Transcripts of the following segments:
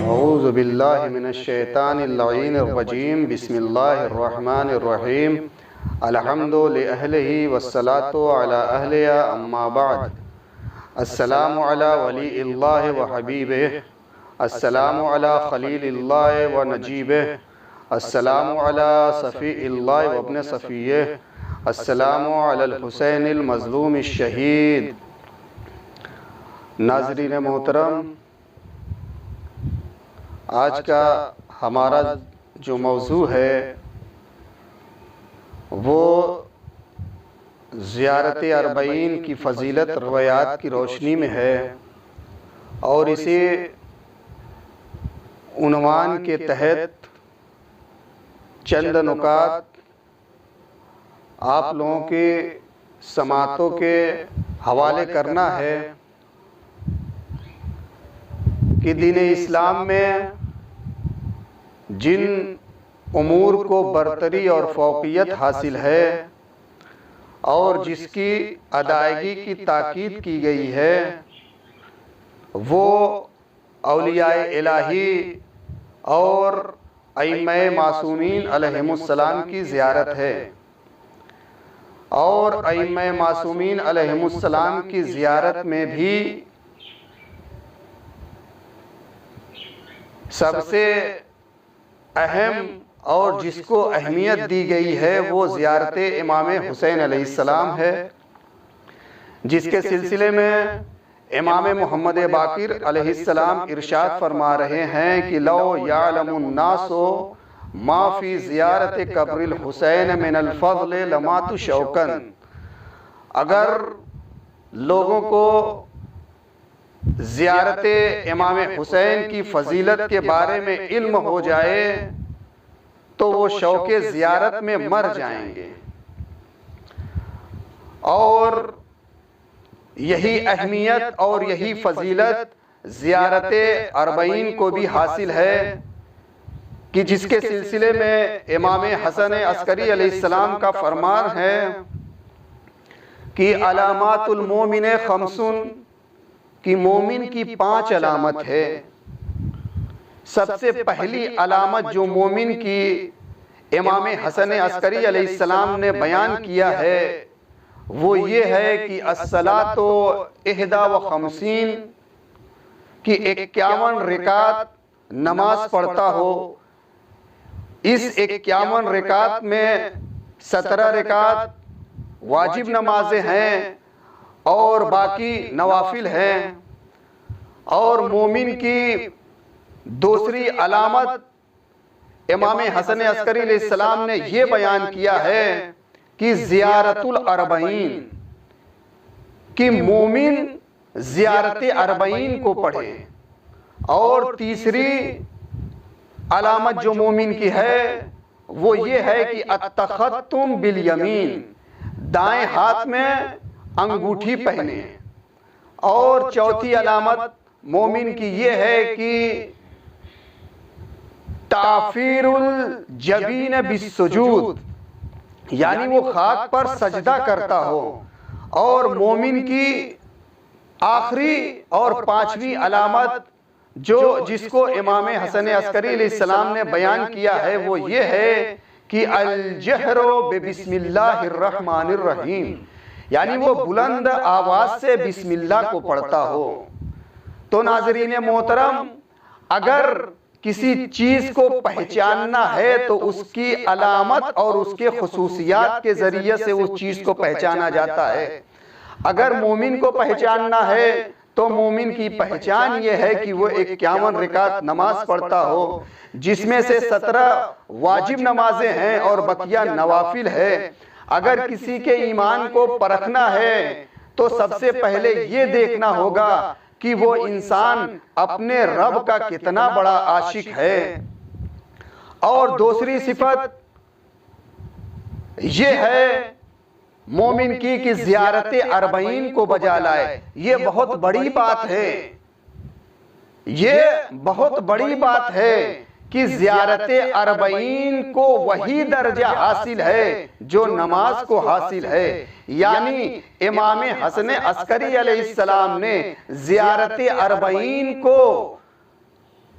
اعوذ باللہ من الشیطان اللعین الرجیم بسم اللہ الرحمن الرحیم الحمد لأہلہ والصلاة علی اہلہ اما بعد السلام علی ولی اللہ و حبیبہ السلام علی خلیل اللہ و نجیبہ السلام علی صفی اللہ و ابن صفیہ السلام علی الحسین المظلوم الشہید۔ ناظرین محترم، آج کا ہمارا جو موضوع ہے وہ زیارت اربعین کی فضیلت روایات کی روشنی میں ہے، اور اسی عنوان کے تحت چند نکات آپ لوگوں کے سماعتوں کے حوالے کرنا ہے کہ دین اسلام میں جن امور کو برتری اور فوقیت حاصل ہے اور جس کی ادائیگی کی تاکید کی گئی ہے وہ اولیاء الہی اور ائمہ معصومین علیہم السلام کی زیارت ہے، اور ائمہ معصومین علیہم السلام کی زیارت میں بھی سب سے اہم اور جس کو اہمیت دی گئی ہے وہ زیارت امام حسین علیہ السلام ہے، جس کے سلسلے میں امام محمد باقر علیہ السلام ارشاد فرما رہے ہیں کہ لو یعلم الناس ما فی زیارت قبر الحسین من الفضل لماتوا شوقا۔ اگر لوگوں کو زیارت امام حسین کی فضیلت کے بارے میں علم ہو جائے تو وہ شوق زیارت میں مر جائیں گے، اور یہی اہمیت اور یہی فضیلت زیارت اربعین کو بھی حاصل ہے کہ جس کے سلسلے میں امام حسن عسکری علیہ السلام کا فرمان ہے کہ علامات المومن خمسن، کہ مومن کی 5 علامت ہے۔ سب سے پہلی علامت جو مومن کی امام حسن عسکری علیہ السلام نے بیان کیا ہے وہ یہ ہے کہ الصلاۃ 51، کہ 51 رکعت نماز پڑھتا ہو۔ اس 51 رکعت میں 17 رکعت واجب نمازیں ہیں اور باقی نوافل ہیں۔ اور مومن کی دوسری علامت امام حسن عسکری علیہ السلام نے یہ بیان کیا ہے کہ زیارت الاربعین، کہ مومن زیارت اربعین کو پڑھے۔ اور تیسری علامت جو مومن کی ہے وہ یہ ہے کہ التختم بالیمین، دائیں ہاتھ میں انگوٹھی پہنے۔ اور چوتھی علامت مومن کی یہ ہے کہ تعفیر الجبین بالسجود، یعنی وہ خاک پر سجدہ کرتا ہو۔ اور مومن کی آخری اور 5ویں علامت جس کو امام حسن عسکری علیہ السلام نے بیان کیا ہے وہ یہ ہے کہ الجہر بسم اللہ الرحمن الرحیم، یعنی وہ بلند آواز سے بسم اللہ کو پڑھتا ہو۔ تو ناظرین محترم، اگر کسی چیز کو پہچاننا ہے تو اس کی علامت اور اس کے خصوصیات کے ذریعے سے اس چیز کو پہچانا جاتا ہے۔ اگر مومن کو پہچاننا ہے تو مومن کی پہچان یہ ہے کہ وہ 51 رکعت نماز پڑھتا ہو، جس میں سے 17 واجب نمازیں ہیں اور بقیہ نوافل ہے۔ اگر کسی کے ایمان کو پرکھنا ہے تو سب سے پہلے یہ دیکھنا ہوگا کہ وہ انسان اپنے رب کا کتنا بڑا عاشق ہے۔ اور دوسری صفت یہ ہے مومن کی کہ زیارت اربعین کو بجا لائے۔ یہ بہت بڑی بات ہے، یہ بہت بڑی بات ہے کہ زیارت اربعین کو وہی درجہ حاصل ہے جو نماز کو حاصل ہے، یعنی امام حسن عسکری علیہ السلام نے زیارت اربعین کو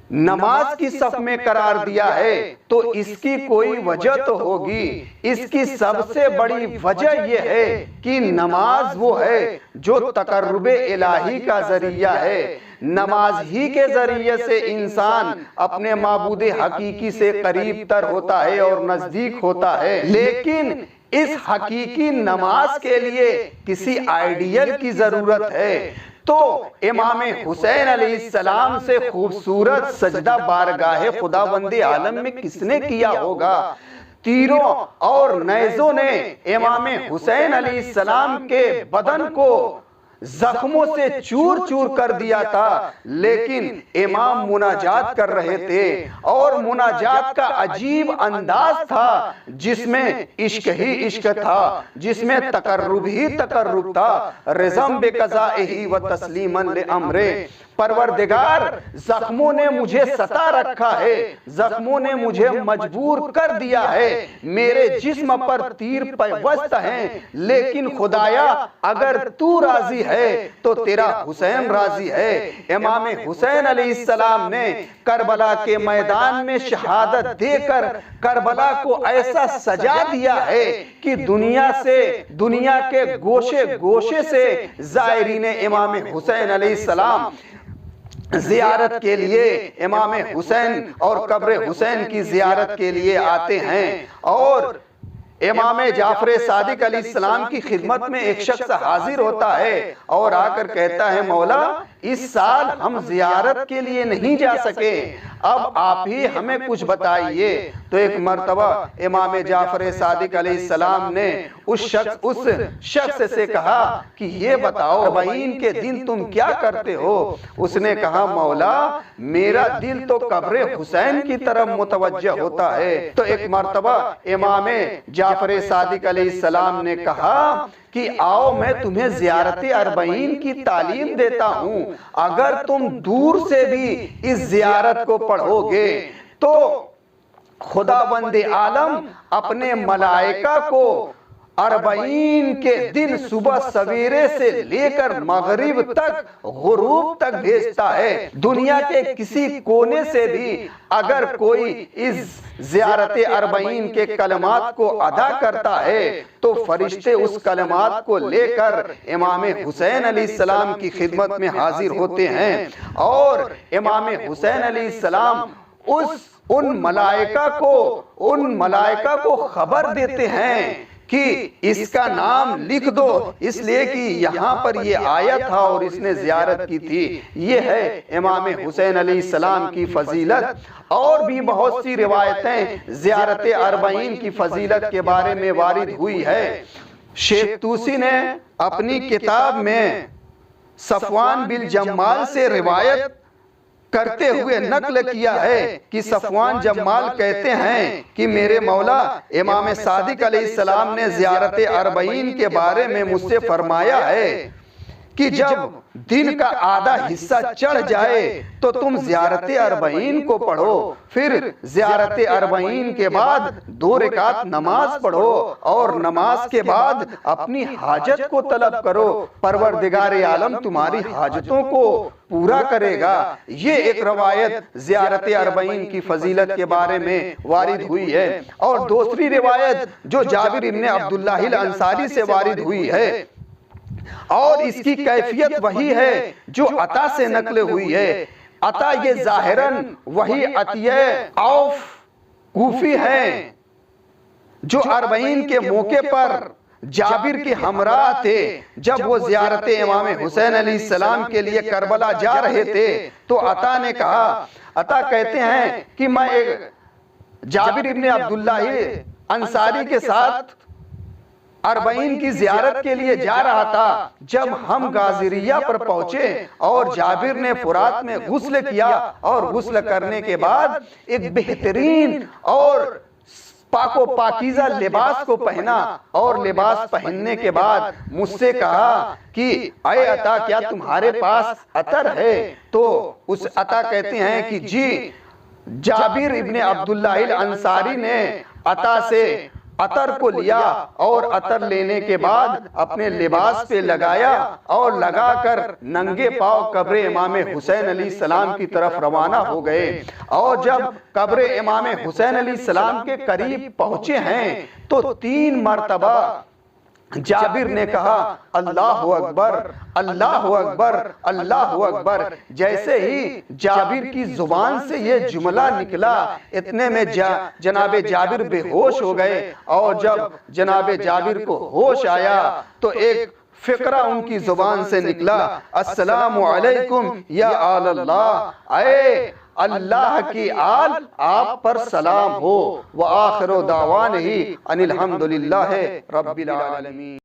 نماز کی صف میں قرار دیا ہے تو اس کی کوئی وجہ تو ہوگی۔ اس کی سب سے بڑی وجہ یہ ہے کہ نماز وہ ہے جو تقرب الہی کا ذریعہ ہے۔ نماز ہی کے ذریعے سے انسان اپنے معبود حقیقی سے قریب تر ہوتا ہے اور نزدیک ہوتا ہے، لیکن اس حقیقی نماز کے لیے کسی آئیڈیل کی ضرورت ہے۔ تو امام حسین علیہ السلام سے خوبصورت سجدہ بارگاہ خداوند عالم میں کس نے کیا ہوگا؟ تیروں اور نیزوں نے امام حسین علیہ السلام کے بدن کو زخموں سے چور چور کر دیا تھا، لیکن امام مناجات کر رہے تھے اور مناجات کا عجیب انداز تھا جس میں عشق ہی عشق تھا، جس میں تقرب ہی تقرب تھا۔ رضم بقضائہ و تسلیما لامرہ، پروردگار زخموں نے مجھے ستا رکھا ہے، زخموں نے مجھے مجبور کر دیا ہے، میرے جسم پر تیر پیوست ہیں، لیکن خدایا اگر تو راضی ہے تو تیرا حسین راضی ہے۔ امام حسین علیہ السلام نے کربلا کے میدان میں شہادت دے کر کربلا کو ایسا سجا دیا ہے کہ دنیا کے گوشے گوشے سے زائرین امام حسین علیہ السلام زیارت کے لیے امام حسین اور قبر حسین کی زیارت کے لیے آتے ہیں۔ اور امام جعفر صادق علیہ السلام کی خدمت میں ایک شخص حاضر ہوتا ہے اور آ کر کہتا ہے مولا اس سال ہم زیارت کے لیے نہیں جا سکے، اب آپ ہی ہمیں کچھ بتائیے۔ تو ایک مرتبہ امام جعفر صادق علیہ السلام نے اس شخص سے کہا کہ یہ بتاؤ اربعین کے دن تم کیا کرتے ہو؟ اس نے کہا مولا میرا دل تو قبر حسین کی طرف متوجہ ہوتا ہے۔ تو ایک مرتبہ امام جعفر صادق علیہ السلام نے کہا کہ آؤ میں تمہیں زیارت اربعین کی تعلیم دیتا ہوں، اگر تم دور سے بھی اس زیارت کو پڑھو گے تو خداوند عالم اپنے ملائکہ کو اربعین کے دن صبح سویرے سے لے کر مغرب تک غروب تک بھیجتا ہے۔ دنیا کے کسی کونے سے بھی اگر کوئی اس زیارت اربعین کے کلمات کو ادا کرتا ہے تو فرشتے اس کلمات کو لے کر امام حسین علیہ السلام کی خدمت میں حاضر ہوتے ہیں، اور امام حسین علیہ السلام ان ملائکہ کو خبر دیتے ہیں کہ اس کا نام لکھ دو، اس لیے کہ یہاں پر یہ آیا تھا اور اس نے زیارت کی تھی۔ یہ ہے امام حسین علیہ السلام کی فضیلت۔ اور بھی بہت سی روایتیں زیارت اربعین کی فضیلت کے بارے میں وارد ہوئی ہے۔ شیخ توسی نے اپنی کتاب میں صفوان بن جمال سے روایت کرتے ہوئے نقل کیا ہے کہ صفوان جمال کہتے ہیں کہ میرے مولا امام صادق علیہ السلام نے زیارت اربعین کے بارے میں مجھ سے فرمایا ہے کہ جب دن کا آدھا حصہ چڑھ جائے تو تم زیارت اربعین کو پڑھو، پھر زیارت اربعین کے بعد 2 رکعت نماز پڑھو اور نماز کے بعد اپنی حاجت کو طلب کرو، پروردگار عالم تمہاری حاجتوں کو پورا کرے گا۔ یہ ایک روایت زیارت اربعین کی فضیلت کے بارے میں وارد ہوئی ہے۔ اور دوسری روایت جو جابر ابن عبداللہ الانصاری سے وارد ہوئی ہے اور اس کی کیفیت وہی ہے جو عطا سے نقل ہوئی ہے۔ عطا یہ ظاہراً وہی عطیہ عوف کوفی ہیں جو اربعین کے موقع پر جابر کے ہمراہ تھے۔ جب وہ زیارت امام حسین علیہ السلام کے لیے کربلا جا رہے تھے تو عطا نے کہا، عطا کہتے ہیں کہ میں جابر ابن عبداللہ انصاری کے ساتھ اربعین کی زیارت کے لیے جا رہا تھا۔ جب ہم غازریہ پر پہنچے اور جابر نے فرات میں غسل کیا اور غسل کرنے کے بعد ایک بہترین اور پاک و پاکیزہ لباس کو پہنا اور لباس پہننے کے بعد مجھ سے کہا کہ اے عطا کیا تمہارے پاس عطر ہے؟ تو اس عطا کہتے ہیں کہ جی جابر ابن عبداللہ الانصاری نے عطا سے عطر کو لیا اور عطر لینے کے بعد اپنے لباس پہ لگایا اور لگا کر ننگے پاؤں قبر امام حسین علیہ السلام کی طرف روانہ ہو گئے۔ اور جب قبر امام حسین علیہ السلام کے قریب پہنچے ہیں تو 3 مرتبہ جابر نے کہا اللہ اکبر اللہ اکبر اللہ اکبر۔ جیسے ہی جابر کی زبان سے یہ جملہ نکلا اتنے میں جناب جابر بے ہوش ہو گئے، اور جب جناب جابر کو ہوش آیا تو ایک فقرہ ان کی زبان سے نکلا، السلام علیکم یا آل اللہ، اے اللہ کی آل آپ پر سلام ہو، وآخر دعوانہ ان الحمدللہ رب العالمین۔